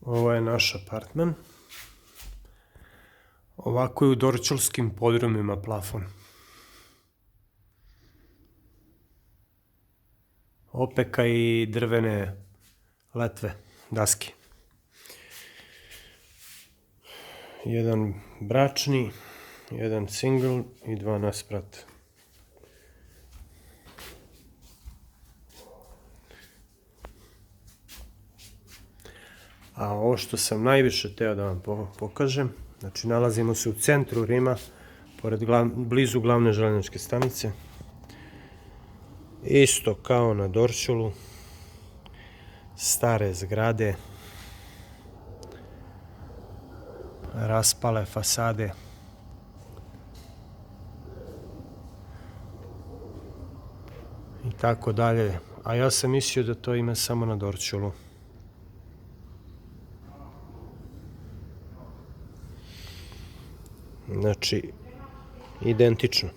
Ovo je naš apartman. Ovako je u dorčolskim podrumima plafon. Opeka i drvene letve, daske. Jedan bračni, jedan single i 2 nasprat. A ovo što sam najviše teo da vam pokažem, znači nalazimo se u centru Rima, blizu glavne željezničke stanice. Isto kao na Dorčolu, stare zgrade, raspale fasade. I tako dalje. A ja sam mislio da to ima samo na Dorčolu. Znači, identično.